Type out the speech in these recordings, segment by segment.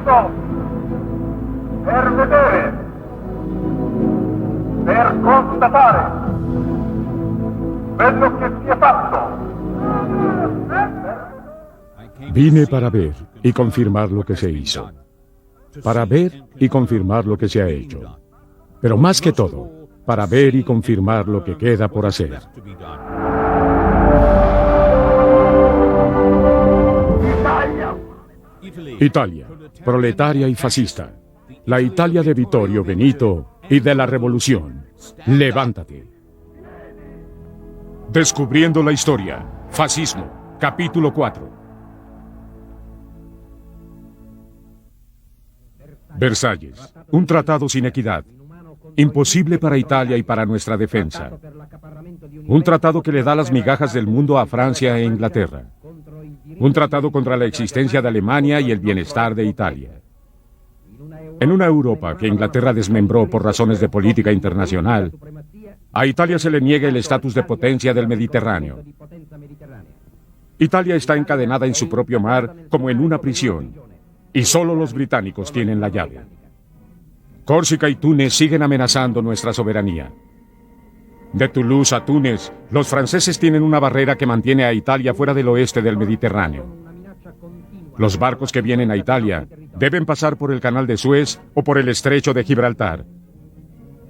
venuto per vedere, per constatare quello che si è fatto. Vine para ver y confirmar lo que se hizo. Para ver y confirmar lo que se ha hecho. Pero más que todo, para ver y confirmar lo que queda por hacer. Italia, proletaria y fascista. La Italia de Vittorio Benito y de la Revolución. Levántate. Descubriendo la historia. Fascismo. Capítulo 4. Versalles. Un tratado sin equidad. Imposible para Italia y para nuestra defensa. Un tratado que le da las migajas del mundo a Francia e Inglaterra. Un tratado contra la existencia de Alemania y el bienestar de Italia. En una Europa que Inglaterra desmembró por razones de política internacional, a Italia se le niega el estatus de potencia del Mediterráneo. Italia está encadenada en su propio mar como en una prisión, y solo los británicos tienen la llave. Córcega y Túnez siguen amenazando nuestra soberanía. De Toulouse a Túnez, los franceses tienen una barrera que mantiene a Italia fuera del oeste del Mediterráneo. Los barcos que vienen a Italia deben pasar por el Canal de Suez o por el Estrecho de Gibraltar.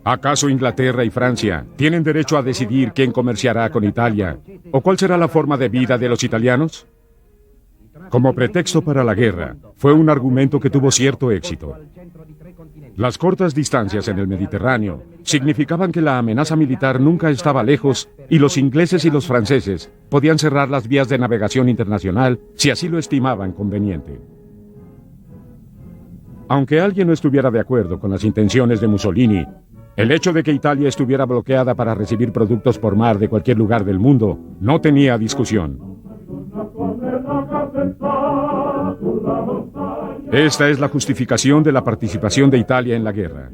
¿Acaso Inglaterra y Francia tienen derecho a decidir quién comerciará con Italia o cuál será la forma de vida de los italianos? Como pretexto para la guerra, fue un argumento que tuvo cierto éxito. Las cortas distancias en el Mediterráneo significaban que la amenaza militar nunca estaba lejos y los ingleses y los franceses podían cerrar las vías de navegación internacional si así lo estimaban conveniente. Aunque alguien no estuviera de acuerdo con las intenciones de Mussolini, el hecho de que Italia estuviera bloqueada para recibir productos por mar de cualquier lugar del mundo no tenía discusión. Esta es la justificación de la participación de Italia en la guerra.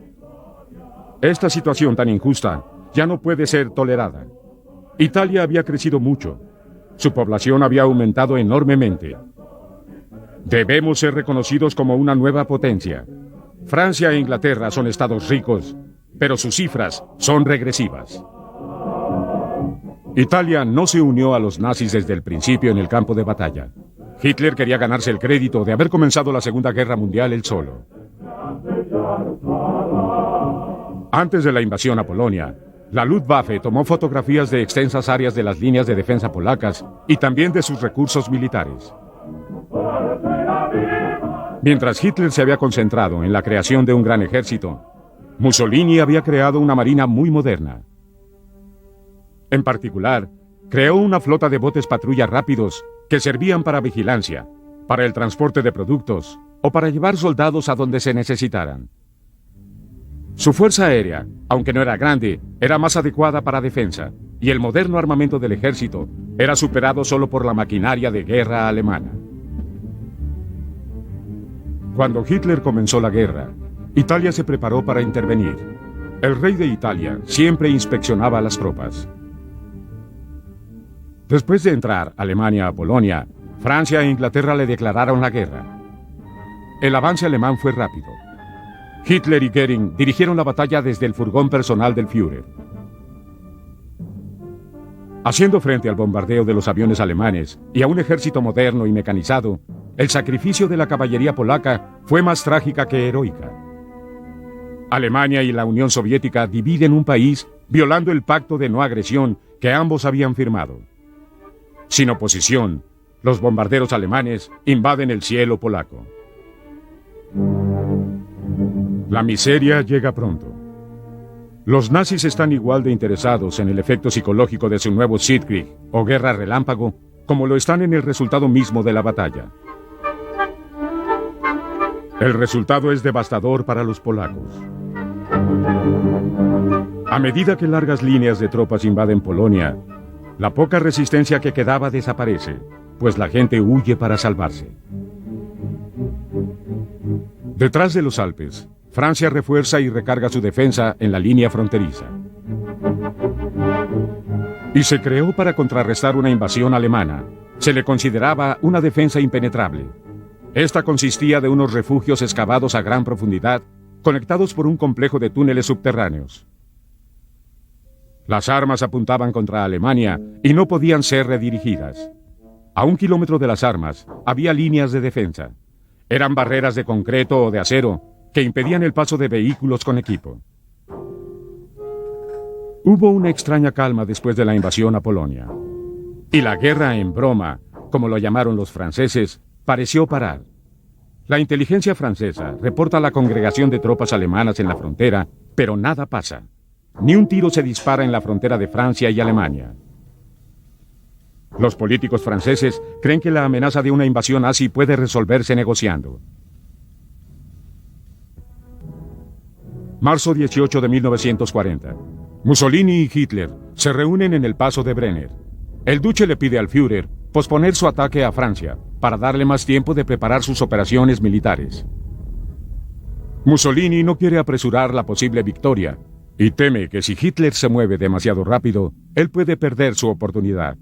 Esta situación tan injusta ya no puede ser tolerada. Italia había crecido mucho. Su población había aumentado enormemente. Debemos ser reconocidos como una nueva potencia. Francia e Inglaterra son estados ricos, pero sus cifras son regresivas. Italia no se unió a los nazis desde el principio en el campo de batalla. Hitler quería ganarse el crédito de haber comenzado la Segunda Guerra Mundial él solo. Antes de la invasión a Polonia, la Luftwaffe tomó fotografías de extensas áreas de las líneas de defensa polacas y también de sus recursos militares. Mientras Hitler se había concentrado en la creación de un gran ejército, Mussolini había creado una marina muy moderna. En particular, creó una flota de botes patrulla rápidos que servían para vigilancia, para el transporte de productos o para llevar soldados a donde se necesitaran. Su fuerza aérea, aunque no era grande, era más adecuada para defensa, y el moderno armamento del ejército era superado solo por la maquinaria de guerra alemana. Cuando Hitler comenzó la guerra, Italia se preparó para intervenir. El rey de Italia siempre inspeccionaba a las tropas. Después de entrar Alemania a Polonia, Francia e Inglaterra le declararon la guerra. El avance alemán fue rápido. Hitler y Göring dirigieron la batalla desde el furgón personal del Führer. Haciendo frente al bombardeo de los aviones alemanes y a un ejército moderno y mecanizado, el sacrificio de la caballería polaca fue más trágica que heroica. Alemania y la Unión Soviética dividen un país violando el pacto de no agresión que ambos habían firmado. Sin oposición, los bombarderos alemanes invaden el cielo polaco. La miseria llega pronto. Los nazis están igual de interesados en el efecto psicológico de su nuevo Siegfried o guerra relámpago como lo están en el resultado mismo de la batalla. El resultado es devastador para los polacos. A medida que largas líneas de tropas invaden Polonia, la poca resistencia que quedaba desaparece, pues la gente huye para salvarse. Detrás de los Alpes, Francia refuerza y recarga su defensa en la línea fronteriza. Y se creó para contrarrestar una invasión alemana. Se le consideraba una defensa impenetrable. Esta consistía de unos refugios excavados a gran profundidad, conectados por un complejo de túneles subterráneos. Las armas apuntaban contra Alemania y no podían ser redirigidas. A 1 kilómetro de las armas había líneas de defensa. Eran barreras de concreto o de acero que impedían el paso de vehículos con equipo. Hubo una extraña calma después de la invasión a Polonia. Y la guerra en broma, como lo llamaron los franceses, pareció parar. La inteligencia francesa reporta la congregación de tropas alemanas en la frontera, pero nada pasa. Ni un tiro se dispara en la frontera de Francia y Alemania. Los políticos franceses creen que la amenaza de una invasión nazi puede resolverse negociando. Marzo 18 de 1940. Mussolini y Hitler se reúnen en el paso de Brenner. El duque le pide al Führer posponer su ataque a Francia para darle más tiempo de preparar sus operaciones militares. Mussolini no quiere apresurar la posible victoria y teme que si Hitler se mueve demasiado rápido, él puede perder su oportunidad.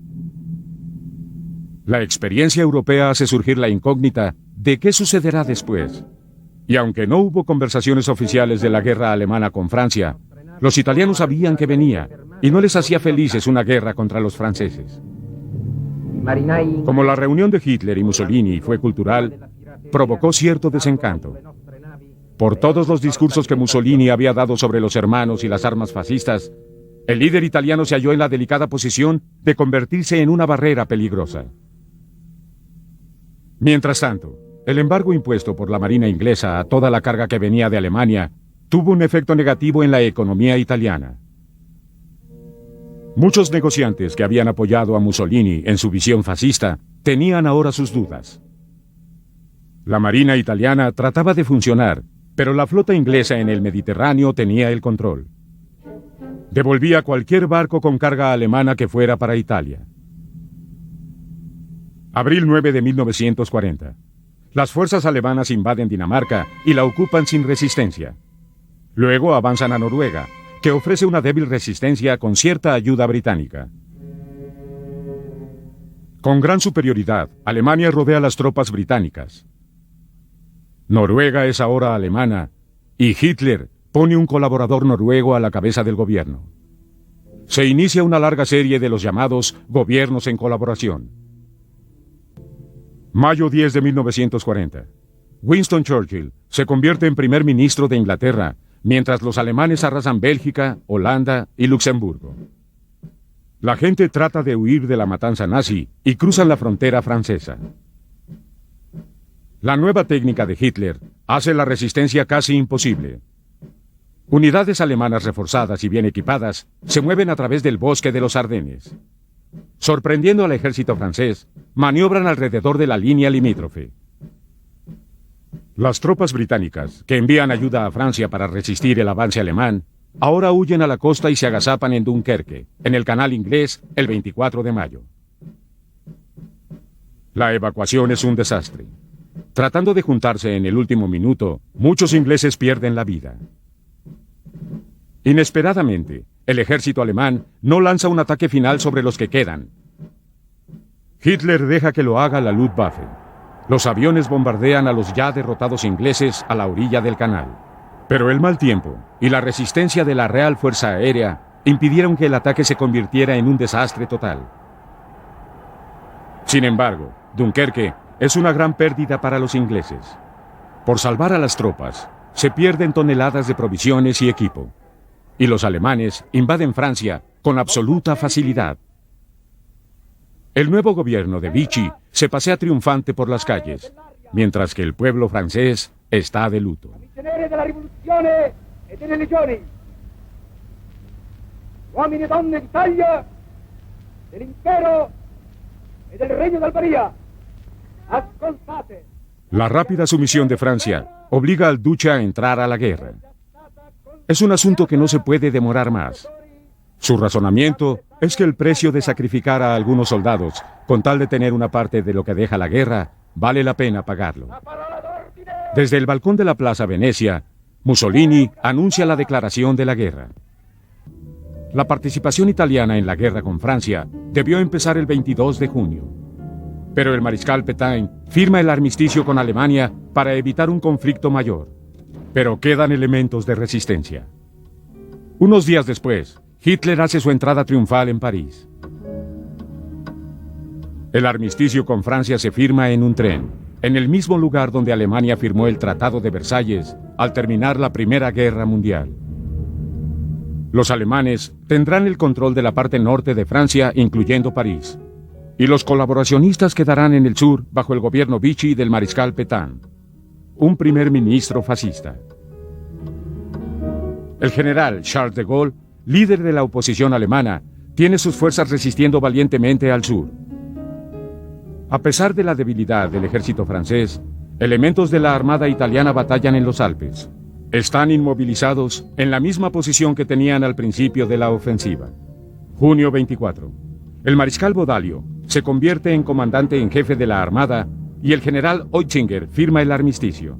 La experiencia europea hace surgir la incógnita de qué sucederá después. Y aunque no hubo conversaciones oficiales de la guerra alemana con Francia, los italianos sabían que venía y no les hacía felices una guerra contra los franceses. Como la reunión de Hitler y Mussolini fue cultural, provocó cierto desencanto. Por todos los discursos que Mussolini había dado sobre los hermanos y las armas fascistas, el líder italiano se halló en la delicada posición de convertirse en una barrera peligrosa. Mientras tanto, el embargo impuesto por la Marina inglesa a toda la carga que venía de Alemania tuvo un efecto negativo en la economía italiana. Muchos negociantes que habían apoyado a Mussolini en su visión fascista tenían ahora sus dudas. La Marina italiana trataba de funcionar, pero la flota inglesa en el Mediterráneo tenía el control. Devolvía cualquier barco con carga alemana que fuera para Italia. Abril 9 de 1940. Las fuerzas alemanas invaden Dinamarca y la ocupan sin resistencia. Luego avanzan a Noruega, que ofrece una débil resistencia con cierta ayuda británica. Con gran superioridad, Alemania rodea a las tropas británicas. Noruega es ahora alemana y Hitler pone un colaborador noruego a la cabeza del gobierno. Se inicia una larga serie de los llamados gobiernos en colaboración. Mayo 10 de 1940. Winston Churchill se convierte en primer ministro de Inglaterra, mientras los alemanes arrasan Bélgica, Holanda y Luxemburgo. La gente trata de huir de la matanza nazi y cruzan la frontera francesa. La nueva técnica de Hitler hace la resistencia casi imposible. Unidades alemanas reforzadas y bien equipadas se mueven a través del bosque de los Ardenes. Sorprendiendo al ejército francés, maniobran alrededor de la línea limítrofe. Las tropas británicas, que envían ayuda a Francia para resistir el avance alemán, ahora huyen a la costa y se agazapan en Dunkerque, en el canal inglés, el 24 de mayo. La evacuación es un desastre. Tratando de juntarse en el último minuto, muchos ingleses pierden la vida. Inesperadamente, el ejército alemán no lanza un ataque final sobre los que quedan. Hitler deja que lo haga la Luftwaffe. Los aviones bombardean a los ya derrotados ingleses a la orilla del canal. Pero el mal tiempo y la resistencia de la Real Fuerza Aérea impidieron que el ataque se convirtiera en un desastre total. Sin embargo, Dunkerque es una gran pérdida para los ingleses. Por salvar a las tropas, se pierden toneladas de provisiones y equipo. Y los alemanes invaden Francia con absoluta facilidad. El nuevo gobierno de Vichy se pasea triunfante por las calles, mientras que el pueblo francés está de luto. Uomini e donne d'Italia, dell'impero e del regno d'Albaria, ascoltate. La rápida sumisión de Francia obliga al duque a entrar a la guerra. Es un asunto que no se puede demorar más. Su razonamiento es que el precio de sacrificar a algunos soldados, con tal de tener una parte de lo que deja la guerra, vale la pena pagarlo. Desde el balcón de la Plaza Venecia, Mussolini anuncia la declaración de la guerra. La participación italiana en la guerra con Francia debió empezar el 22 de junio. Pero el mariscal Pétain firma el armisticio con Alemania para evitar un conflicto mayor. Pero quedan elementos de resistencia. Unos días después, Hitler hace su entrada triunfal en París. El armisticio con Francia se firma en un tren, en el mismo lugar donde Alemania firmó el Tratado de Versalles al terminar la Primera Guerra Mundial. Los alemanes tendrán el control de la parte norte de Francia, incluyendo París, y los colaboracionistas quedarán en el sur bajo el gobierno Vichy del mariscal Pétain, un primer ministro fascista. El general Charles de Gaulle, líder de la oposición alemana, tiene sus fuerzas resistiendo valientemente al sur. A pesar de la debilidad del ejército francés, elementos de la armada italiana batallan en los Alpes. Están inmovilizados en la misma posición que tenían al principio de la ofensiva. Junio 24. El mariscal Baudolio se convierte en comandante en jefe de la armada y el general Oettinger firma el armisticio.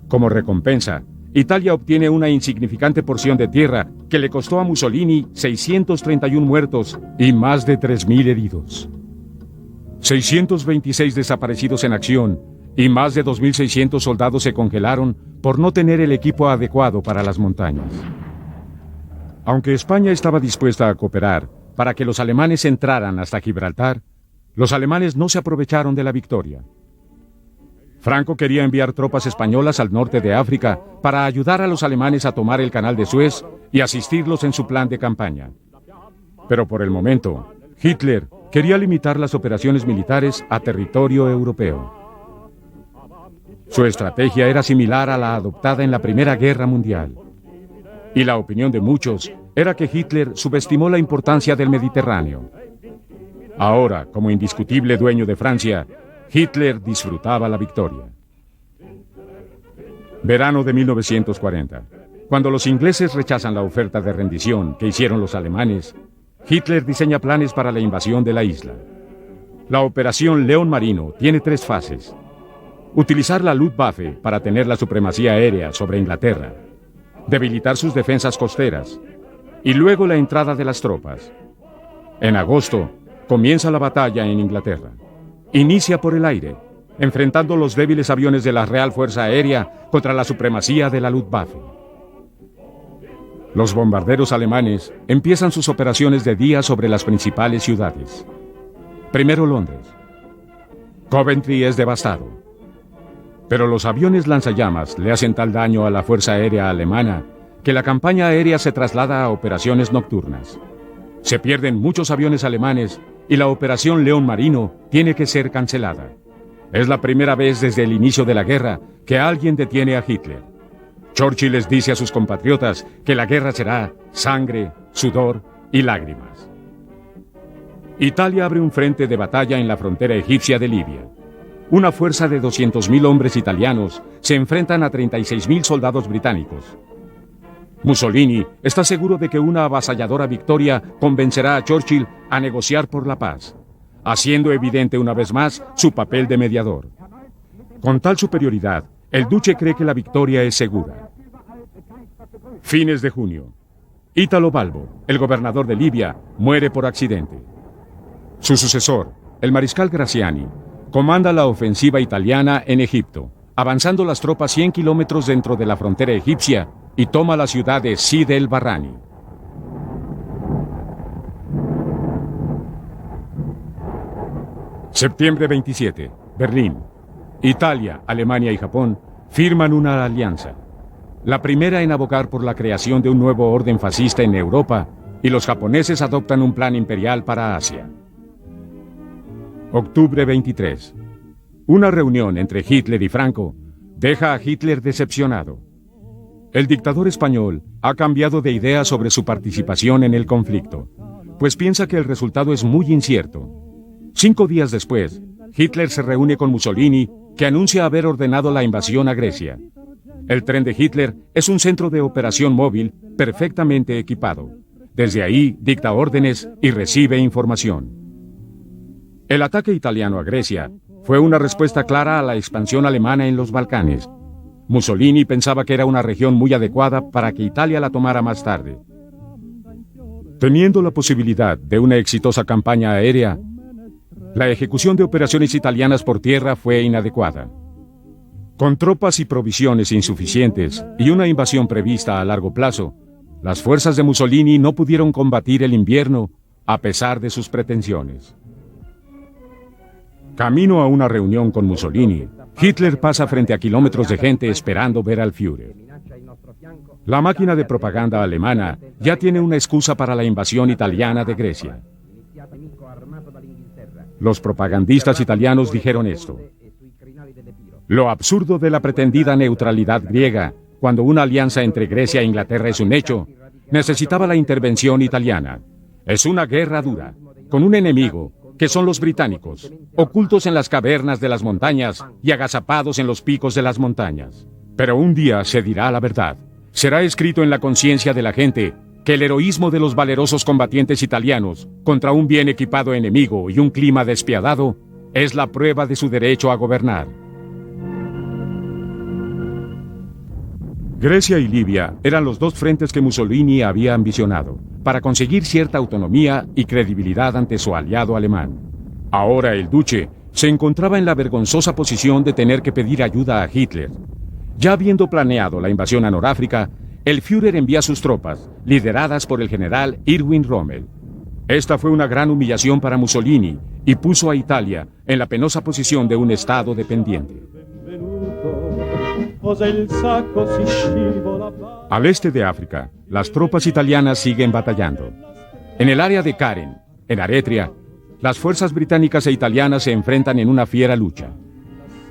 Como recompensa, Italia obtiene una insignificante porción de tierra que le costó a Mussolini 631 muertos y más de 3.000 heridos. 626 desaparecidos en acción y más de 2.600 soldados se congelaron por no tener el equipo adecuado para las montañas. Aunque España estaba dispuesta a cooperar para que los alemanes entraran hasta Gibraltar, los alemanes no se aprovecharon de la victoria. Franco quería enviar tropas españolas al norte de África para ayudar a los alemanes a tomar el canal de Suez y asistirlos en su plan de campaña. Pero por el momento, Hitler quería limitar las operaciones militares a territorio europeo. Su estrategia era similar a la adoptada en la Primera Guerra Mundial. Y la opinión de muchos era que Hitler subestimó la importancia del Mediterráneo. Ahora, como indiscutible dueño de Francia, Hitler disfrutaba la victoria. Verano de 1940. Cuando los ingleses rechazan la oferta de rendición que hicieron los alemanes, Hitler diseña planes para la invasión de la isla. La operación León Marino tiene 3 fases. Utilizar la Luftwaffe para tener la supremacía aérea sobre Inglaterra, debilitar sus defensas costeras, y luego la entrada de las tropas. En agosto, comienza la batalla en Inglaterra. Inicia por el aire, enfrentando los débiles aviones de la Real Fuerza Aérea contra la supremacía de la Luftwaffe. Los bombarderos alemanes empiezan sus operaciones de día sobre las principales ciudades. Primero Londres. Coventry es devastado. Pero los aviones lanzallamas le hacen tal daño a la Fuerza Aérea alemana que la campaña aérea se traslada a operaciones nocturnas. Se pierden muchos aviones alemanes y la operación León Marino tiene que ser cancelada. Es la primera vez desde el inicio de la guerra que alguien detiene a Hitler. Churchill les dice a sus compatriotas que la guerra será sangre, sudor y lágrimas. Italia abre un frente de batalla en la frontera egipcia de Libia. Una fuerza de 200.000 hombres italianos se enfrentan a 36.000 soldados británicos. Mussolini está seguro de que una avasalladora victoria convencerá a Churchill a negociar por la paz, haciendo evidente una vez más su papel de mediador. Con tal superioridad, el duque cree que la victoria es segura. Fines de junio. Italo Balbo, el gobernador de Libia, muere por accidente. Su sucesor, el mariscal Graziani, comanda la ofensiva italiana en Egipto, avanzando las tropas 100 kilómetros dentro de la frontera egipcia y toma la ciudad de Sid el Barrani. Septiembre 27, Berlín. Italia, Alemania y Japón firman una alianza, la primera en abogar por la creación de un nuevo orden fascista en Europa, y los japoneses adoptan un plan imperial para Asia. Octubre 23. Una reunión entre Hitler y Franco deja a Hitler decepcionado. El dictador español ha cambiado de idea sobre su participación en el conflicto, pues piensa que el resultado es muy incierto. 5 días después, Hitler se reúne con Mussolini, que anuncia haber ordenado la invasión a Grecia. El tren de Hitler es un centro de operación móvil perfectamente equipado. Desde ahí dicta órdenes y recibe información. El ataque italiano a Grecia fue una respuesta clara a la expansión alemana en los Balcanes. Mussolini pensaba que era una región muy adecuada para que Italia la tomara más tarde. Teniendo la posibilidad de una exitosa campaña aérea, La ejecución de operaciones italianas por tierra fue inadecuada. Con tropas y provisiones insuficientes y una invasión prevista a largo plazo, las fuerzas de Mussolini no pudieron combatir el invierno a pesar de sus pretensiones. Camino a una reunión con Mussolini, Hitler pasa frente a kilómetros de gente esperando ver al Führer. La máquina de propaganda alemana ya tiene una excusa para la invasión italiana de Grecia. Los propagandistas italianos dijeron esto: lo absurdo de la pretendida neutralidad griega, cuando una alianza entre Grecia e Inglaterra es un hecho, necesitaba la intervención italiana. Es una guerra dura, con un enemigo, que son los británicos, ocultos en las cavernas de las montañas y agazapados en los picos de las montañas. Pero un día se dirá la verdad. Será escrito en la conciencia de la gente que el heroísmo de los valerosos combatientes italianos contra un bien equipado enemigo y un clima despiadado es la prueba de su derecho a gobernar. Grecia y Libia eran los dos frentes que Mussolini había ambicionado para conseguir cierta autonomía y credibilidad ante su aliado alemán. Ahora el duce se encontraba en la vergonzosa posición de tener que pedir ayuda a Hitler. Ya habiendo planeado la invasión a Noráfrica, el Führer envía sus tropas, lideradas por el general Erwin Rommel. Esta fue una gran humillación para Mussolini y puso a Italia en la penosa posición de un estado dependiente. Al este de África, las tropas italianas siguen batallando. En el área de Karen, en Eretria, las fuerzas británicas e italianas se enfrentan en una fiera lucha.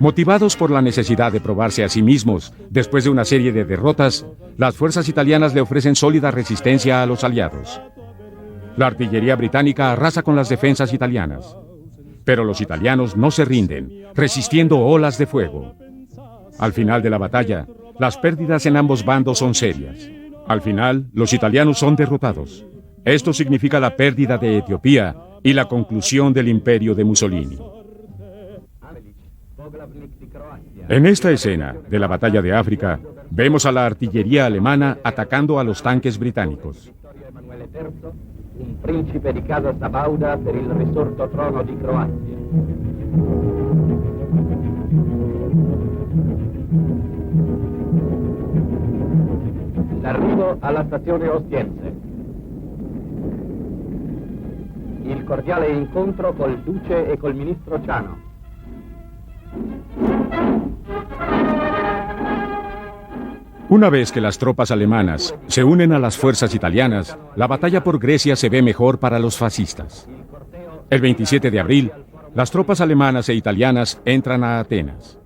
Motivados por la necesidad de probarse a sí mismos después de una serie de derrotas, las fuerzas italianas le ofrecen sólida resistencia a los aliados. La artillería británica arrasa con las defensas italianas, pero los italianos no se rinden, resistiendo olas de fuego. Al final de la batalla, las pérdidas en ambos bandos son serias. Al final, los italianos son derrotados. Esto significa la pérdida de Etiopía y la conclusión del imperio de Mussolini. En esta escena de la batalla de África, vemos a la artillería alemana atacando a los tanques británicos. Un principe di casa sabauda per il risorto trono di Croazia. L'arrivo alla stazione Ostiense. Il cordiale incontro col duce e col ministro Ciano. Una vez que las tropas alemanas se unen a las fuerzas italianas, la batalla por Grecia se ve mejor para los fascistas. El 27 de abril, las tropas alemanas e italianas entran a Atenas.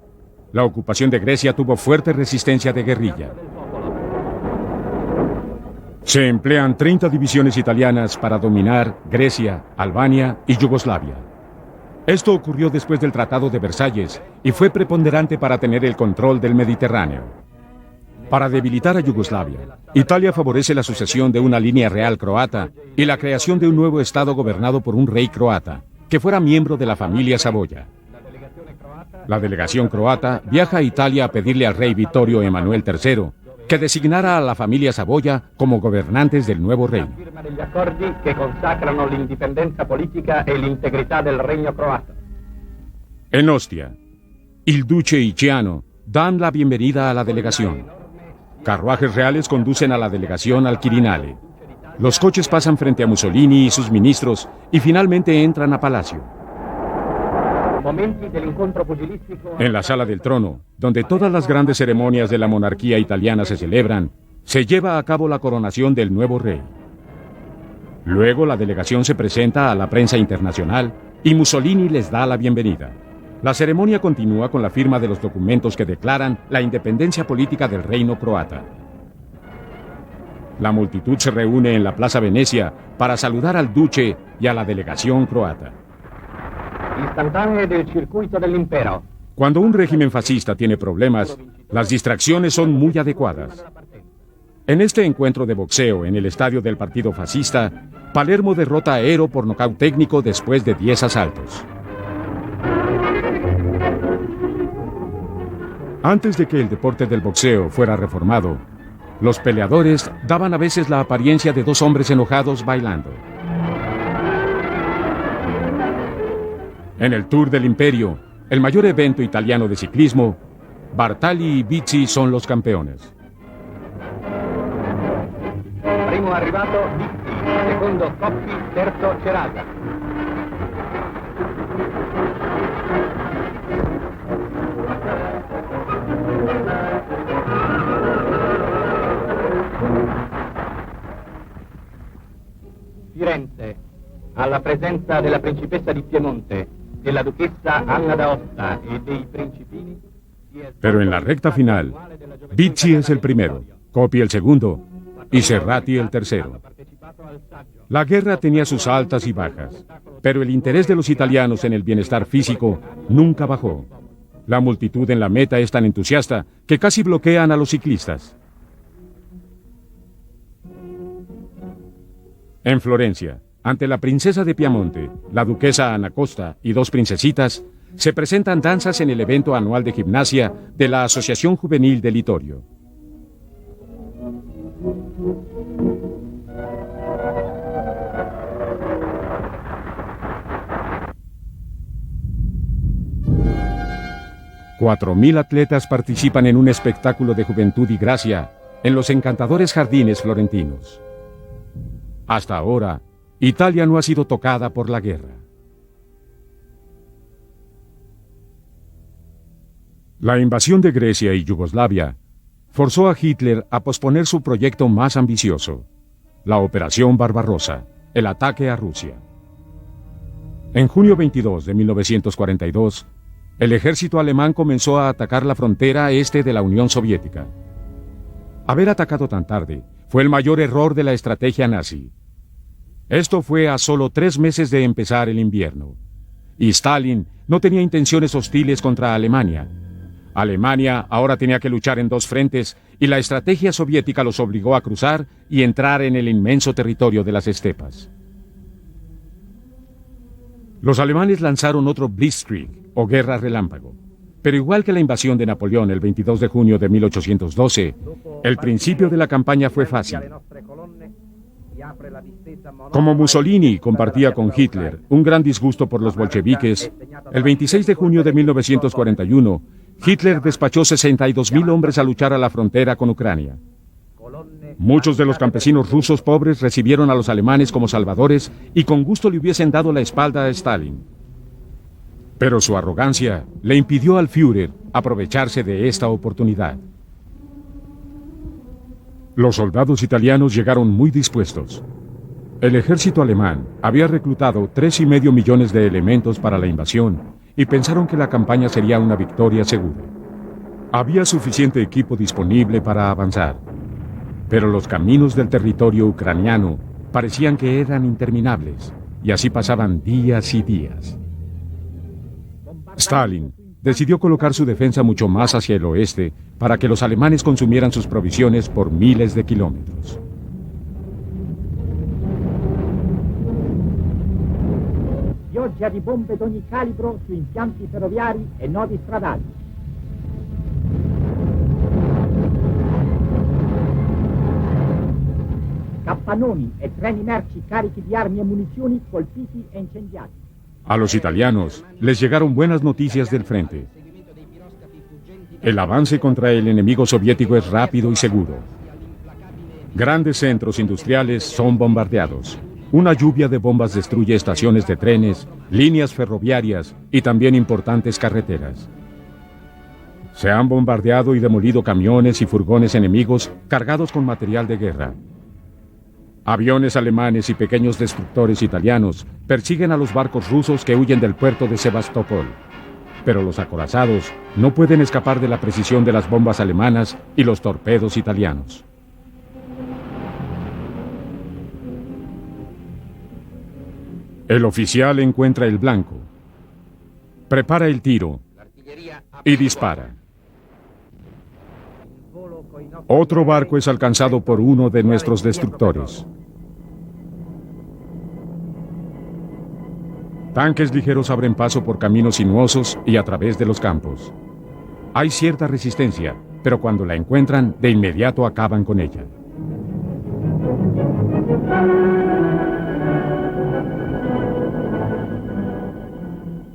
La ocupación de Grecia tuvo fuerte resistencia de guerrilla. Se emplean 30 divisiones italianas para dominar Grecia, Albania y Yugoslavia. Esto ocurrió después del Tratado de Versalles y fue preponderante para tener el control del Mediterráneo. Para debilitar a Yugoslavia, Italia favorece la sucesión de una línea real croata y la creación de un nuevo estado gobernado por un rey croata, que fuera miembro de la familia Saboya. La delegación croata viaja a Italia a pedirle al rey Vittorio Emanuele III que designara a la familia Saboya como gobernantes del nuevo reino. Gli accordi che consacrano l'indipendenza politica e l'integrità del regno croata. En Ostia, il duce y Ciano dan la bienvenida a la delegación. Carruajes reales conducen a la delegación al Quirinale. Los coches pasan frente a Mussolini y sus ministros y finalmente entran a Palacio. En la sala del trono, donde todas las grandes ceremonias de la monarquía italiana se celebran, se lleva a cabo la coronación del nuevo rey. Luego la delegación se presenta a la prensa internacional y Mussolini les da la bienvenida. La ceremonia continúa con la firma de los documentos que declaran la independencia política del reino croata. La multitud se reúne en la Plaza Venecia para saludar al duce y a la delegación croata. Istantanee del circuito dell'impero. Cuando un régimen fascista tiene problemas, las distracciones son muy adecuadas. En este encuentro de boxeo en el estadio del partido fascista, Palermo derrota a Ero por nocaut técnico después de 10 asaltos. Antes de que el deporte del boxeo fuera reformado, los peleadores daban a veces la apariencia de dos hombres enojados bailando. En el Tour del Imperio, el mayor evento italiano de ciclismo, Bartali y Bizzi son los campeones. Primo arrivato Bizzi, secondo Coppi, terzo Cerasa. Firenze, alla presenza della principessa di Piemonte, della duchessa Anna d'Aosta e dei principini. Pero en la recta final, Bizzi es el primero, Coppi el segundo y Serrati el tercero. La guerra tenía sus altas y bajas, pero el interés de los italianos en el bienestar físico nunca bajó. La multitud en la meta es tan entusiasta que casi bloquean a los ciclistas. En Florencia, ante la princesa de Piamonte, la duquesa Ana Costa y dos princesitas, se presentan danzas en el evento anual de gimnasia de la Asociación Juvenil de Litorio. $4,000 atletas participan en un espectáculo de juventud y gracia en los encantadores jardines florentinos. Hasta ahora, Italia no ha sido tocada por la guerra. La invasión de Grecia y Yugoslavia forzó a Hitler a posponer su proyecto más ambicioso, la Operación Barbarossa, el ataque a Rusia. En junio 22 de 1942, el ejército alemán comenzó a atacar la frontera este de la Unión Soviética. Haber atacado tan tarde fue el mayor error de la estrategia nazi. Esto fue a solo 3 meses de empezar el invierno, y Stalin no tenía intenciones hostiles contra Alemania. Alemania ahora tenía que luchar en 2 frentes y la estrategia soviética los obligó a cruzar y entrar en el inmenso territorio de las estepas. Los alemanes lanzaron otro Blitzkrieg, o guerra relámpago. Pero igual que la invasión de Napoleón el 22 de junio de 1812, el principio de la campaña fue fácil. Como Mussolini compartía con Hitler un gran disgusto por los bolcheviques, el 26 de junio de 1941, Hitler despachó 62,000 hombres a luchar a la frontera con Ucrania. Muchos de los campesinos rusos pobres recibieron a los alemanes como salvadores y con gusto le hubiesen dado la espalda a Stalin. Pero su arrogancia le impidió al Führer aprovecharse de esta oportunidad. Los soldados italianos llegaron muy dispuestos. El ejército alemán había reclutado 3,5 millones de elementos para la invasión y pensaron que la campaña sería una victoria segura. Había suficiente equipo disponible para avanzar, pero los caminos del territorio ucraniano parecían que eran interminables, y así pasaban días y días. Stalin decidió colocar su defensa mucho más hacia el oeste para que los alemanes consumieran sus provisiones por miles de kilómetros. Pioggia di bombe d'ogni calibro su impianti ferroviari e nodi stradali. Capannoni e treni merci carichi di armi e munizioni colpiti e incendiati. A los italianos les llegaron buenas noticias del frente. El avance contra el enemigo soviético es rápido y seguro. Grandes centros industriales son bombardeados. Una lluvia de bombas destruye estaciones de trenes, líneas ferroviarias y también importantes carreteras. Se han bombardeado y demolido camiones y furgones enemigos cargados con material de guerra. Aviones alemanes y pequeños destructores italianos persiguen a los barcos rusos que huyen del puerto de Sebastopol. Pero los acorazados no pueden escapar de la precisión de las bombas alemanas y los torpedos italianos. El oficial encuentra el blanco, prepara el tiro y dispara. Otro barco es alcanzado por uno de nuestros destructores. Tanques ligeros abren paso por caminos sinuosos y a través de los campos. Hay cierta resistencia, pero cuando la encuentran, de inmediato acaban con ella.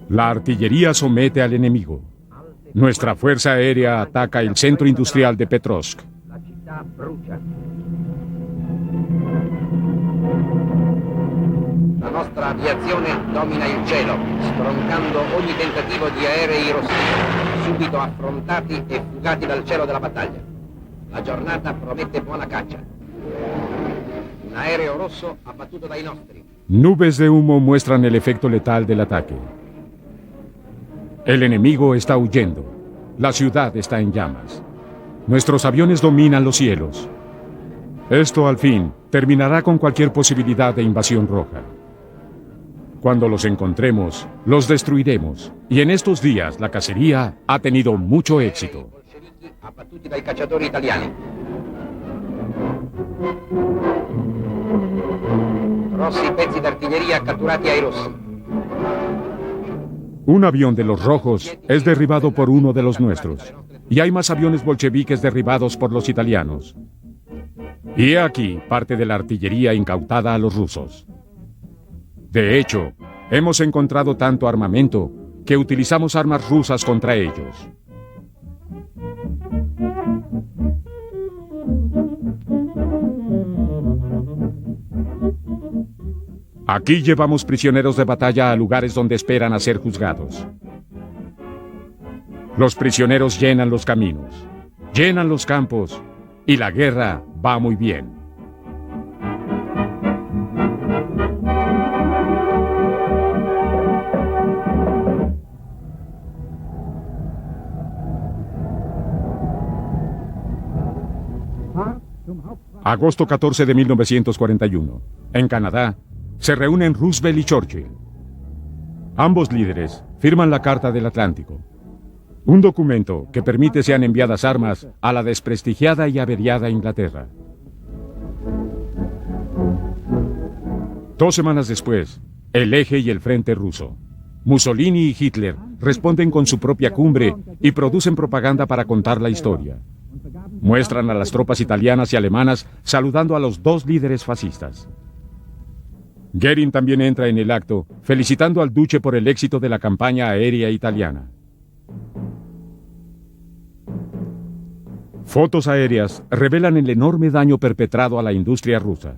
La artillería somete al enemigo. Nuestra fuerza aérea ataca el centro industrial de Petrovsk. La città brucia. La nostra aviazione domina il cielo, stroncando ogni tentativo di aerei rossi, subito affrontati e fugati dal cielo della battaglia. La giornata promette buona caccia. Un aereo rosso abbattuto dai nostri. Nubes de humo muestran el efecto letal del ataque. El enemigo está huyendo. La ciudad está en llamas. Nuestros aviones dominan los cielos. Esto, al fin, terminará con cualquier posibilidad de invasión roja. Cuando los encontremos, los destruiremos. Y en estos días, la cacería ha tenido mucho éxito. Bolscevichi abbattuti dai cacciatori italiani. Grossi pezzi d'artiglieria catturati ai rossi. Un avión de los rojos es derribado por uno de los nuestros. Y hay más aviones bolcheviques derribados por los italianos. Y he aquí parte de la artillería incautada a los rusos. De hecho, hemos encontrado tanto armamento que utilizamos armas rusas contra ellos. Aquí llevamos prisioneros de batalla a lugares donde esperan a ser juzgados. Los prisioneros llenan los caminos, llenan los campos, y la guerra va muy bien. Agosto 14 de 1941. En Canadá, se reúnen Roosevelt y Churchill. Ambos líderes firman la Carta del Atlántico, un documento que permite sean enviadas armas a la desprestigiada y averiada Inglaterra. 2 semanas después, el Eje y el Frente Ruso. Mussolini y Hitler responden con su propia cumbre y producen propaganda para contar la historia. Muestran a las tropas italianas y alemanas saludando a los 2 líderes fascistas. Goering también entra en el acto, felicitando al duque por el éxito de la campaña aérea italiana. Fotos aéreas revelan el enorme daño perpetrado a la industria rusa.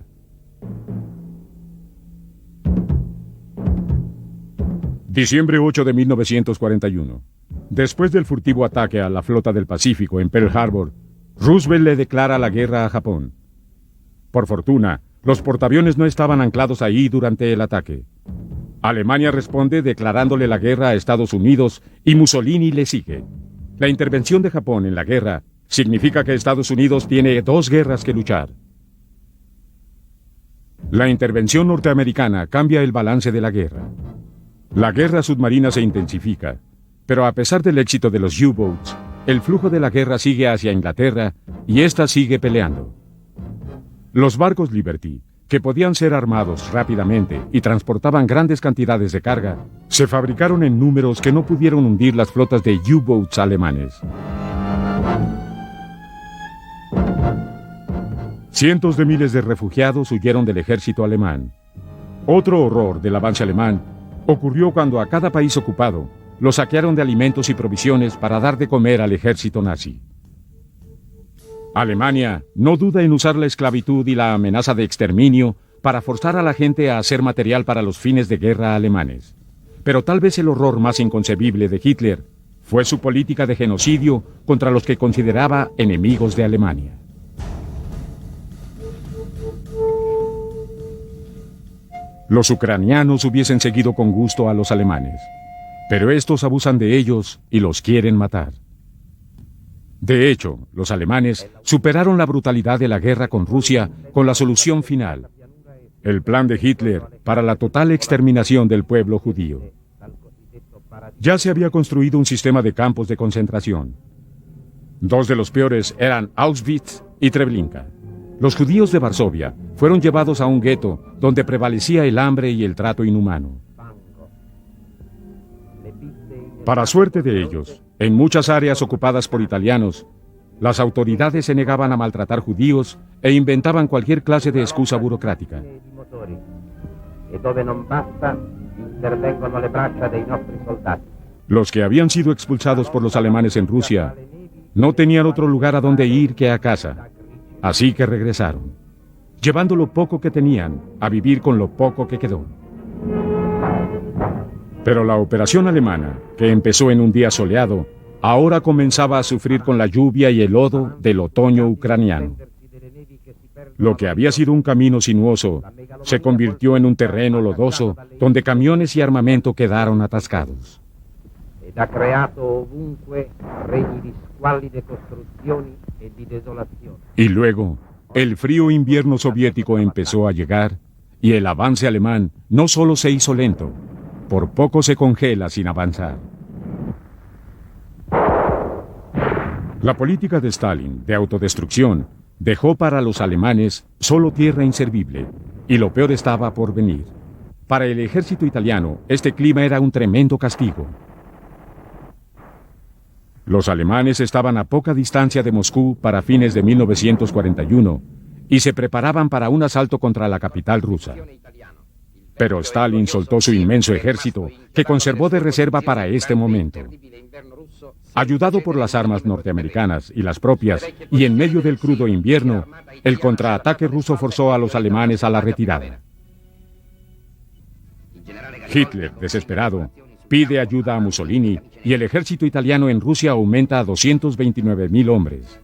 Diciembre 8 de 1941. Después del furtivo ataque a la flota del Pacífico en Pearl Harbor, Roosevelt le declara la guerra a Japón. Por fortuna, los portaaviones no estaban anclados ahí durante el ataque. Alemania responde declarándole la guerra a Estados Unidos y Mussolini le sigue. La intervención de Japón en la guerra significa que Estados Unidos tiene 2 guerras que luchar. La intervención norteamericana cambia el balance de la guerra. La guerra submarina se intensifica, pero a pesar del éxito de los U-boats, el flujo de la guerra sigue hacia Inglaterra y ésta sigue peleando. Los barcos Liberty, que podían ser armados rápidamente y transportaban grandes cantidades de carga, se fabricaron en números que no pudieron hundir las flotas de U-boats alemanes. Cientos de miles de refugiados huyeron del ejército alemán. Otro horror del avance alemán ocurrió cuando a cada país ocupado lo saquearon de alimentos y provisiones para dar de comer al ejército nazi. Alemania no duda en usar la esclavitud y la amenaza de exterminio para forzar a la gente a hacer material para los fines de guerra alemanes. Pero tal vez el horror más inconcebible de Hitler fue su política de genocidio contra los que consideraba enemigos de Alemania. Los ucranianos hubiesen seguido con gusto a los alemanes, pero estos abusan de ellos y los quieren matar. De hecho, los alemanes superaron la brutalidad de la guerra con Rusia con la solución final, el plan de Hitler para la total exterminación del pueblo judío. Ya se había construido un sistema de campos de concentración. 2 de los peores eran Auschwitz y Treblinka. Los judíos de Varsovia fueron llevados a un gueto donde prevalecía el hambre y el trato inhumano. Para suerte de ellos, en muchas áreas ocupadas por italianos, las autoridades se negaban a maltratar judíos e inventaban cualquier clase de excusa burocrática. intervengono le braccia dei nostri soldati. Los que habían sido expulsados por los alemanes en Rusia no tenían otro lugar a donde ir que a casa, así que regresaron, llevando lo poco que tenían a vivir con lo poco que quedó. Pero la operación alemana, que empezó en un día soleado, ahora comenzaba a sufrir con la lluvia y el lodo del otoño ucraniano. Lo que había sido un camino sinuoso se convirtió en un terreno lodoso donde camiones y armamento quedaron atascados. Ed ha creato ovunque regni di squallide costruzioni e di desolazione. Y luego, el frío invierno soviético empezó a llegar y el avance alemán no solo se hizo lento, por poco se congela sin avanzar. La política de Stalin de autodestrucción dejó para los alemanes solo tierra inservible, y lo peor estaba por venir. Para el ejército italiano, este clima era un tremendo castigo. Los alemanes estaban a poca distancia de Moscú para fines de 1941 y se preparaban para un asalto contra la capital rusa. Pero Stalin soltó su inmenso ejército, que conservó de reserva para este momento. Ayudado por las armas norteamericanas y las propias, y en medio del crudo invierno, el contraataque ruso forzó a los alemanes a la retirada. Hitler, desesperado, pide ayuda a Mussolini y el ejército italiano en Rusia aumenta a 229.000 hombres.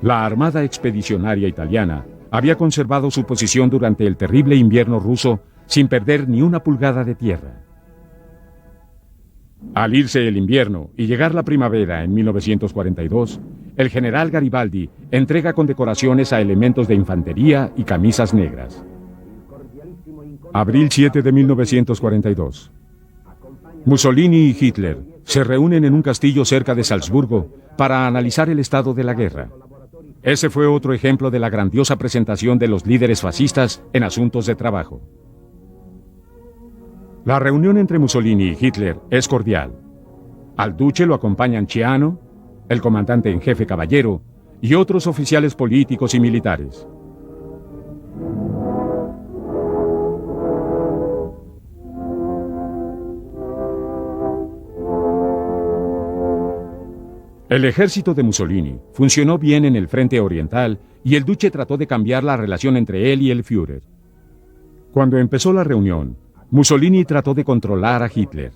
La Armada Expedicionaria Italiana había conservado su posición durante el terrible invierno ruso sin perder ni una pulgada de tierra. Al irse el invierno y llegar la primavera en 1942, el general Garibaldi entrega condecoraciones a elementos de infantería y camisas negras. Abril 7 de 1942. Mussolini y Hitler se reúnen en un castillo cerca de Salzburgo para analizar el estado de la guerra. Ese fue otro ejemplo de la grandiosa presentación de los líderes fascistas en asuntos de trabajo. La reunión entre Mussolini y Hitler es cordial. Al duce lo acompañan Ciano, el comandante en jefe Caballero, y otros oficiales políticos y militares. El ejército de Mussolini funcionó bien en el frente oriental y el duce trató de cambiar la relación entre él y el Führer. Cuando empezó la reunión, Mussolini trató de controlar a Hitler.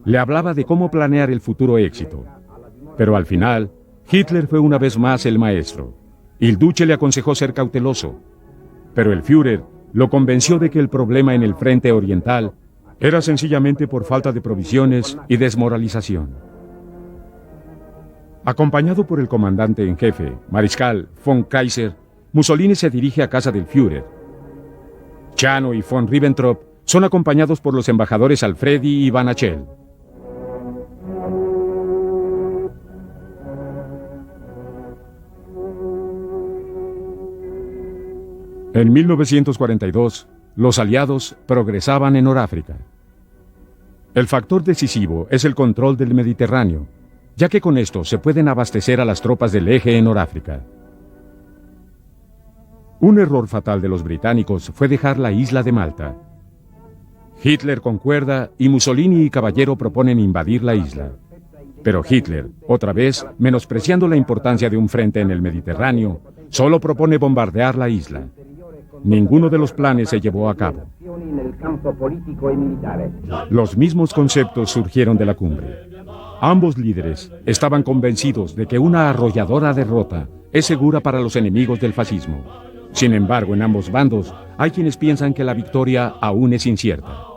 Le hablaba de cómo planear el futuro éxito. Pero al final, Hitler fue una vez más el maestro. Y el duce le aconsejó ser cauteloso. Pero el Führer lo convenció de que el problema en el frente oriental era sencillamente por falta de provisiones y desmoralización. Acompañado por el comandante en jefe, mariscal von Kaiser, Mussolini se dirige a casa del Führer. Ciano y von Ribbentrop son acompañados por los embajadores Alfredi y Van Achel. En 1942, los aliados progresaban en Noráfrica. El factor decisivo es el control del Mediterráneo, ya que con esto se pueden abastecer a las tropas del eje en Noráfrica. Un error fatal de los británicos fue dejar la isla de Malta. Hitler concuerda y Mussolini y Caballero proponen invadir la isla. Pero Hitler, otra vez, menospreciando la importancia de un frente en el Mediterráneo, solo propone bombardear la isla. Ninguno de los planes se llevó a cabo. Los mismos conceptos surgieron de la cumbre. Ambos líderes estaban convencidos de que una arrolladora derrota es segura para los enemigos del fascismo. Sin embargo, en ambos bandos hay quienes piensan que la victoria aún es incierta.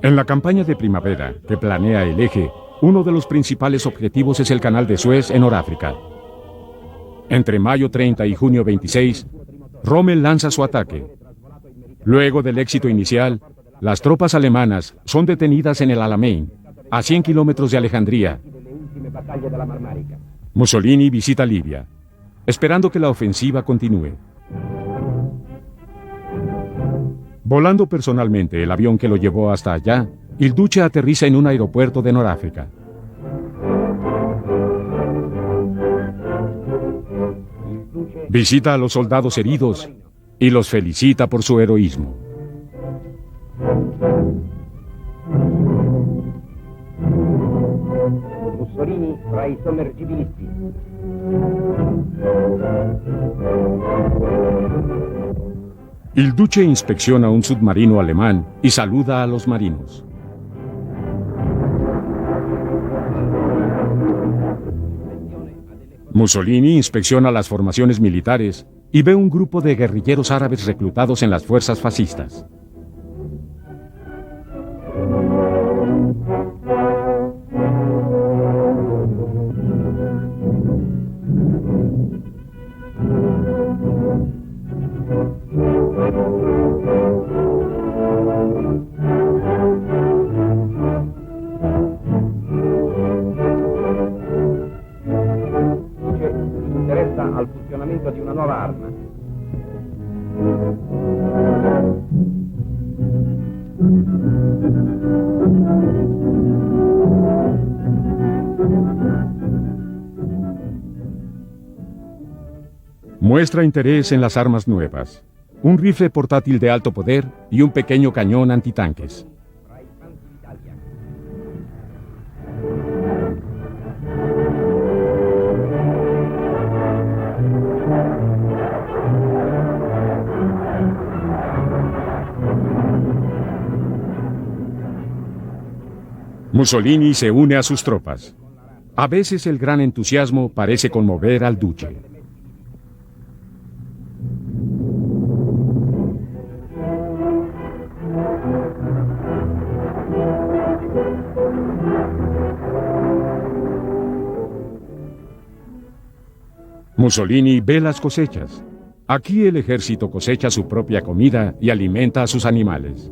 En la campaña de primavera que planea el eje, uno de los principales objetivos es el canal de Suez en Noráfrica. Entre mayo 30 y junio 26, Rommel lanza su ataque. Luego del éxito inicial, las tropas alemanas son detenidas en el Alamein, a 100 kilómetros de Alejandría. Mussolini visita Libia, esperando que la ofensiva continúe. Volando personalmente el avión que lo llevó hasta allá, el duce aterriza en un aeropuerto de Noráfrica. Visita a los soldados heridos y los felicita por su heroísmo. Mussolini fra i sommergibilisti. Il Duce inspecciona un submarino alemán y saluda a los marinos. Mussolini inspecciona las formaciones militares y ve un grupo de guerrilleros árabes reclutados en las fuerzas fascistas. Al funzionamento di una nuova arma. Muestra interés en las armas nuevas, un rifle portátil de alto poder y un pequeño cañón antitanques. Mussolini se une a sus tropas. A veces el gran entusiasmo parece conmover al Duce. Mussolini ve las cosechas. Aquí el ejército cosecha su propia comida y alimenta a sus animales.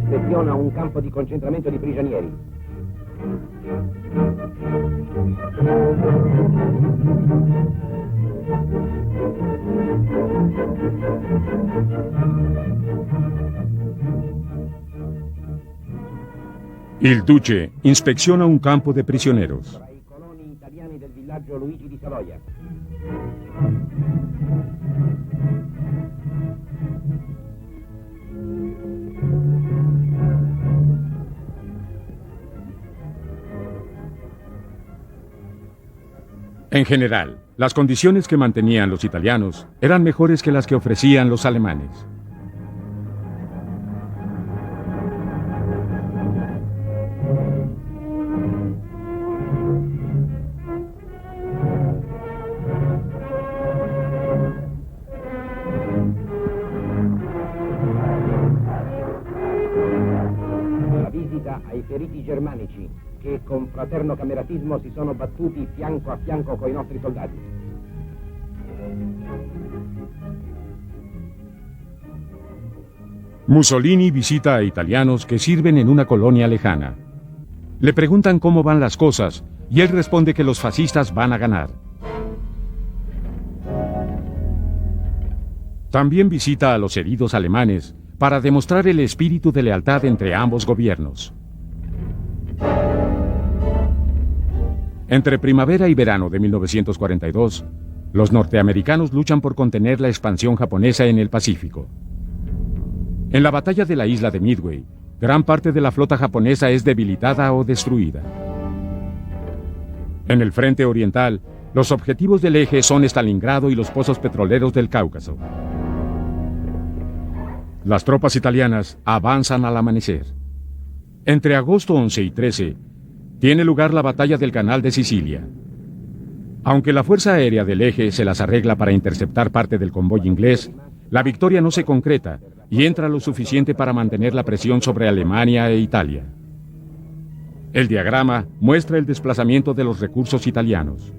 Ispeziona un campo di concentramento di prigionieri. Il Duce inspecciona un campo de prisioneros. Tra i coloni italiani del villaggio Luigi di Savoia. En general, las condiciones que mantenían los italianos eran mejores que las que ofrecían los alemanes. La visita ai feriti germanici che con fraterno cameratismo si sono battuti fianco a fianco con i nostri soldati. Mussolini visita a italianos que sirven en una colonia lejana. Le preguntan cómo van las cosas y él responde que los fascistas van a ganar. También visita a los heridos alemanes para demostrar el espíritu de lealtad entre ambos gobiernos. Entre primavera y verano de 1942, los norteamericanos luchan por contener la expansión japonesa en el Pacífico. En la batalla de la isla de Midway, gran parte de la flota japonesa es debilitada o destruida. En el frente oriental, los objetivos del eje son Stalingrado y los pozos petroleros del Cáucaso. Las tropas italianas avanzan al amanecer. Entre agosto 11 y 13, tiene lugar la batalla del Canal de Sicilia. Aunque la fuerza aérea del eje se las arregla para interceptar parte del convoy inglés, la victoria no se concreta y entra lo suficiente para mantener la presión sobre Alemania e Italia. El diagrama muestra el desplazamiento de los recursos italianos.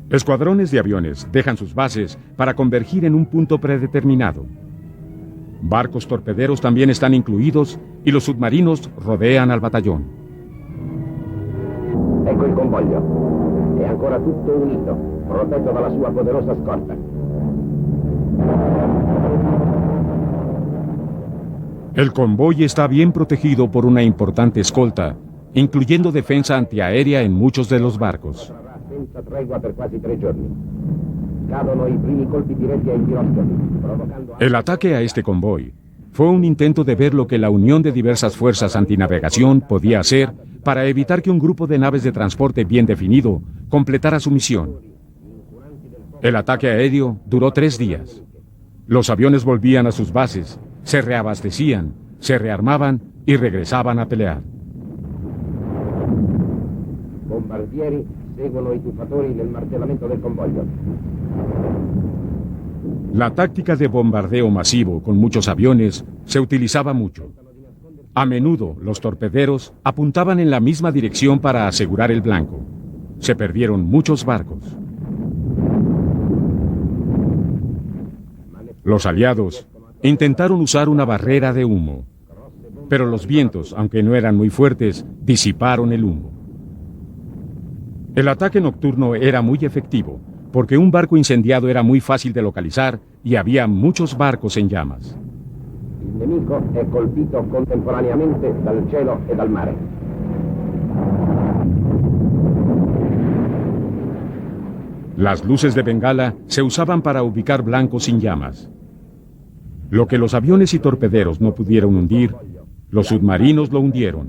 Escuadrones de aviones dejan sus bases para convergir en un punto predeterminado. Barcos torpederos también están incluidos y los submarinos rodean al batallón. Ecco il convoglio. È ancora tutto unito, protetto dalla sua poderosa scorta. El convoy está bien protegido por una importante escolta, incluyendo defensa antiaérea en muchos de los barcos. Senza tregua per quasi 3 giorni. Cadono i primi colpi diretti ai piroscafi, provocando... El ataque a este convoy fue un intento de ver lo que la unión de diversas fuerzas antinavegación podía hacer para evitar que un grupo de naves de transporte bien definido completara su misión. El ataque aéreo duró 3 días. Los aviones volvían a sus bases, se reabastecían, se rearmaban y regresaban a pelear. Bombardieri seguono i tuffatori nel martellamento del convoglio. La táctica de bombardeo masivo con muchos aviones se utilizaba mucho. A menudo los torpederos apuntaban en la misma dirección para asegurar el blanco. Se perdieron muchos barcos. Los aliados intentaron usar una barrera de humo, pero los vientos, aunque no eran muy fuertes, disiparon el humo. El ataque nocturno era muy efectivo, porque un barco incendiado era muy fácil de localizar y había muchos barcos en llamas. Il nemico è colpito contemporaneamente dal cielo e dal mare. Las luces de Bengala se usaban para ubicar blancos sin llamas. Lo que los aviones y torpederos no pudieron hundir, los submarinos lo hundieron.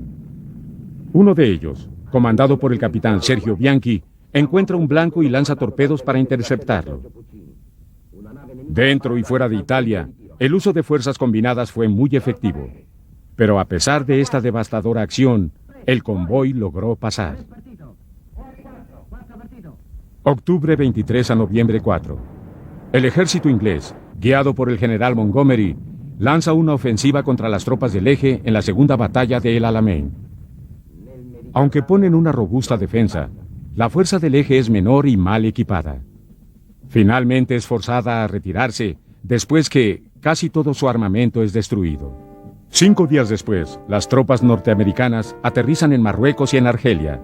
Uno de ellos, comandado por el capitán Sergio Bianchi, encuentra un blanco y lanza torpedos para interceptarlo. Dentro y fuera de Italia, el uso de fuerzas combinadas fue muy efectivo. Pero a pesar de esta devastadora acción, el convoy logró pasar. Octubre 23 a noviembre 4. El ejército inglés, guiado por el general Montgomery, lanza una ofensiva contra las tropas del Eje en la segunda batalla de El Alamein. Aunque ponen una robusta defensa, la fuerza del Eje es menor y mal equipada. Finalmente es forzada a retirarse después que casi todo su armamento es destruido. 5 días después, las tropas norteamericanas aterrizan en Marruecos y en Argelia.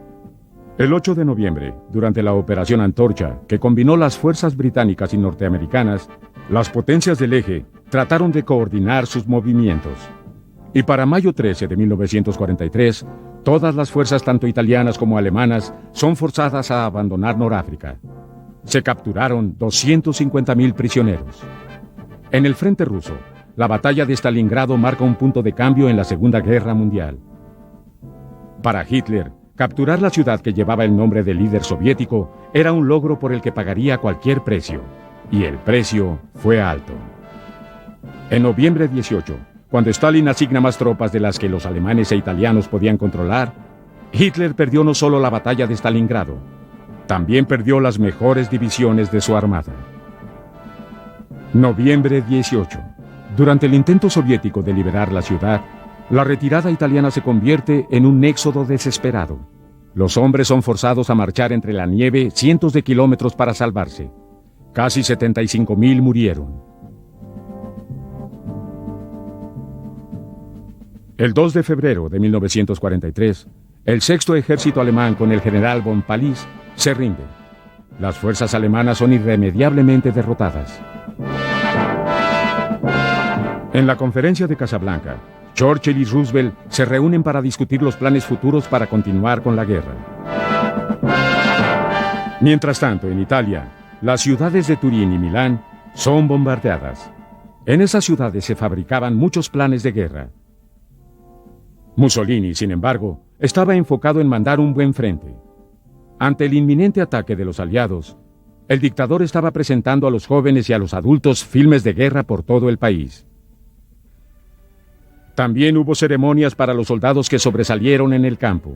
El 8 de noviembre, durante la Operación Antorcha, que combinó las fuerzas británicas y norteamericanas, las potencias del Eje trataron de coordinar sus movimientos. Y para mayo 13 de 1943, todas las fuerzas tanto italianas como alemanas son forzadas a abandonar Noráfrica. Se capturaron 250.000 prisioneros. En el frente ruso, la batalla de Stalingrado marca un punto de cambio en la Segunda Guerra Mundial. Para Hitler, capturar la ciudad que llevaba el nombre del líder soviético era un logro por el que pagaría cualquier precio. Y el precio fue alto. En noviembre 18, cuando Stalin asigna más tropas de las que los alemanes e italianos podían controlar, Hitler perdió no solo la batalla de Stalingrado, también perdió las mejores divisiones de su armada. Noviembre 18. Durante el intento soviético de liberar la ciudad, la retirada italiana se convierte en un éxodo desesperado. Los hombres son forzados a marchar entre la nieve cientos de kilómetros para salvarse. Casi 75.000 murieron. El 2 de febrero de 1943, el sexto ejército alemán con el general von Palis se rinde. Las fuerzas alemanas son irremediablemente derrotadas. En la conferencia de Casablanca, Churchill y Roosevelt se reúnen para discutir los planes futuros para continuar con la guerra. Mientras tanto, en Italia, las ciudades de Turín y Milán son bombardeadas. En esas ciudades se fabricaban muchos planes de guerra. Mussolini, sin embargo, estaba enfocado en mandar un buen frente. Ante el inminente ataque de los aliados, el dictador estaba presentando a los jóvenes y a los adultos filmes de guerra por todo el país. También hubo ceremonias para los soldados que sobresalieron en el campo.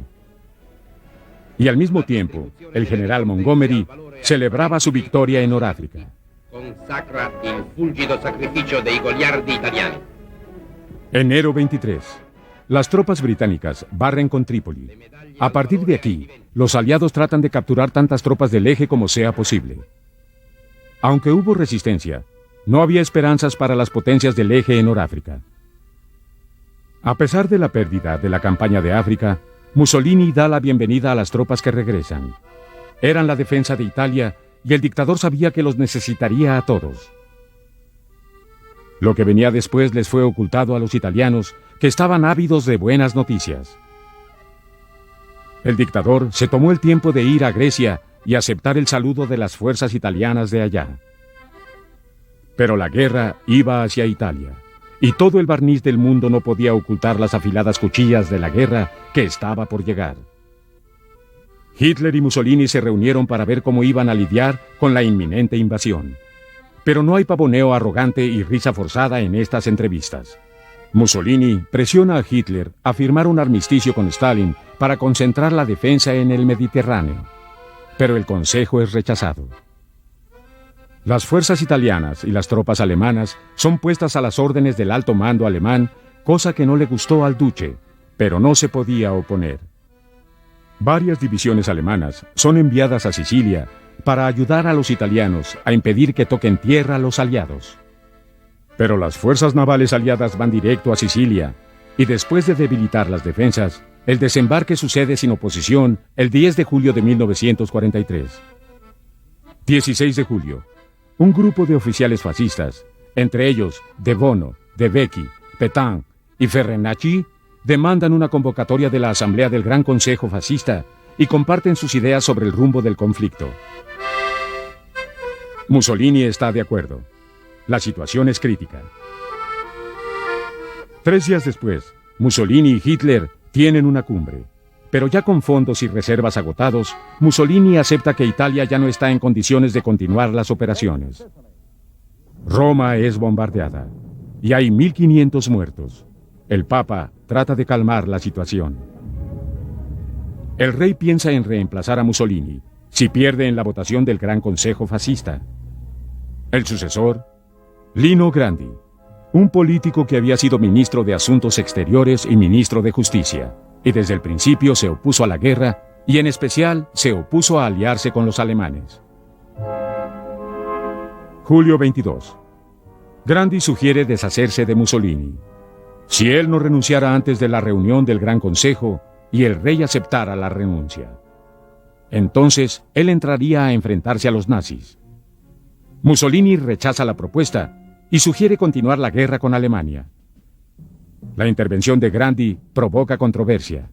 Y al mismo tiempo, el general Montgomery celebraba su victoria en Noráfrica. Consacra il fulgido sacrificio dei goliardi italiani. Enero 23. Las tropas británicas barren con Trípoli. A partir de aquí, los aliados tratan de capturar tantas tropas del Eje como sea posible. Aunque hubo resistencia, no había esperanzas para las potencias del Eje en Noráfrica. A pesar de la pérdida de la campaña de África, Mussolini da la bienvenida a las tropas que regresan. Eran la defensa de Italia y el dictador sabía que los necesitaría a todos. Lo que venía después les fue ocultado a los italianos, que estaban ávidos de buenas noticias. El dictador se tomó el tiempo de ir a Grecia y aceptar el saludo de las fuerzas italianas de allá. Pero la guerra iba hacia Italia, y todo el barniz del mundo no podía ocultar las afiladas cuchillas de la guerra que estaba por llegar. Hitler y Mussolini se reunieron para ver cómo iban a lidiar con la inminente invasión. Pero no hay pavoneo arrogante y risa forzada en estas entrevistas. Mussolini presiona a Hitler a firmar un armisticio con Stalin para concentrar la defensa en el Mediterráneo. Pero el consejo es rechazado. Las fuerzas italianas y las tropas alemanas son puestas a las órdenes del alto mando alemán, cosa que no le gustó al duce, pero no se podía oponer. Varias divisiones alemanas son enviadas a Sicilia para ayudar a los italianos a impedir que toquen tierra a los aliados. Pero las fuerzas navales aliadas van directo a Sicilia, y después de debilitar las defensas, el desembarque sucede sin oposición el 10 de julio de 1943. 16 de julio. Un grupo de oficiales fascistas, entre ellos De Bono, De Vecchi, Pétain y Ferrenacci, demandan una convocatoria de la Asamblea del Gran Consejo Fascista y comparten sus ideas sobre el rumbo del conflicto. Mussolini está de acuerdo. La situación es crítica. 3 días después, Mussolini y Hitler tienen una cumbre. Pero ya con fondos y reservas agotados, Mussolini acepta que Italia ya no está en condiciones de continuar las operaciones. Roma es bombardeada y hay 1.500 muertos. El Papa trata de calmar la situación. El rey piensa en reemplazar a Mussolini si pierde en la votación del Gran Consejo Fascista. El sucesor, Lino Grandi, un político que había sido ministro de Asuntos Exteriores y ministro de Justicia, y desde el principio se opuso a la guerra y en especial se opuso a aliarse con los alemanes. Julio 22. Grandi sugiere deshacerse de Mussolini. Si él no renunciara antes de la reunión del Gran Consejo y el rey aceptara la renuncia, entonces él entraría a enfrentarse a los nazis. Mussolini rechaza la propuesta y sugiere continuar la guerra con Alemania. La intervención de Grandi provoca controversia,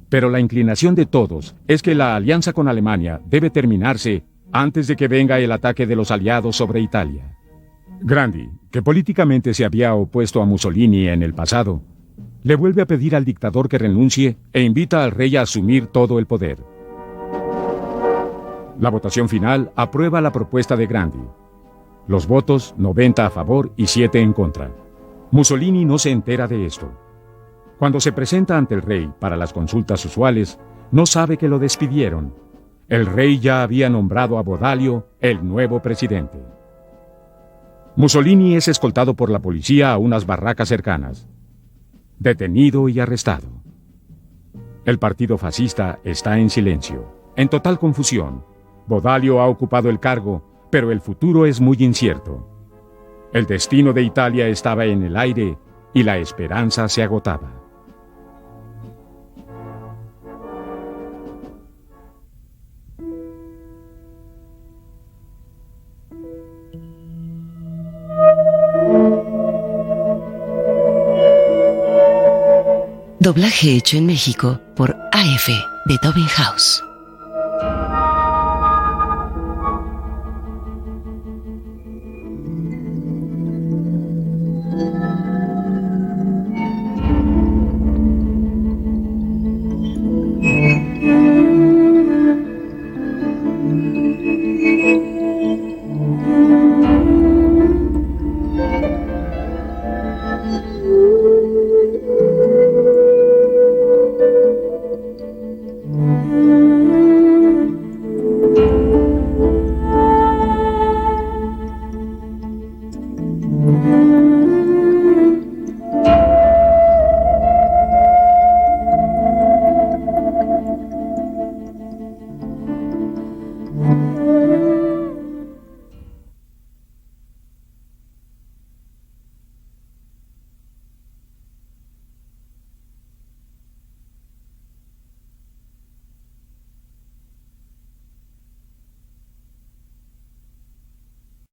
pero la inclinación de todos es que la alianza con Alemania debe terminarse antes de que venga el ataque de los aliados sobre Italia. Grandi, que políticamente se había opuesto a Mussolini en el pasado, le vuelve a pedir al dictador que renuncie e invita al rey a asumir todo el poder. La votación final aprueba la propuesta de Grandi. Los votos, 90 a favor y 7 en contra. Mussolini no se entera de esto. Cuando se presenta ante el rey para las consultas usuales, no sabe que lo despidieron. El rey ya había nombrado a Bodalio el nuevo presidente. Mussolini es escoltado por la policía a unas barracas cercanas. Detenido y arrestado. El partido fascista está en silencio, en total confusión. Bodalio ha ocupado el cargo, pero el futuro es muy incierto. El destino de Italia estaba en el aire y la esperanza se agotaba. Doblaje hecho en México por AF Beethoven House.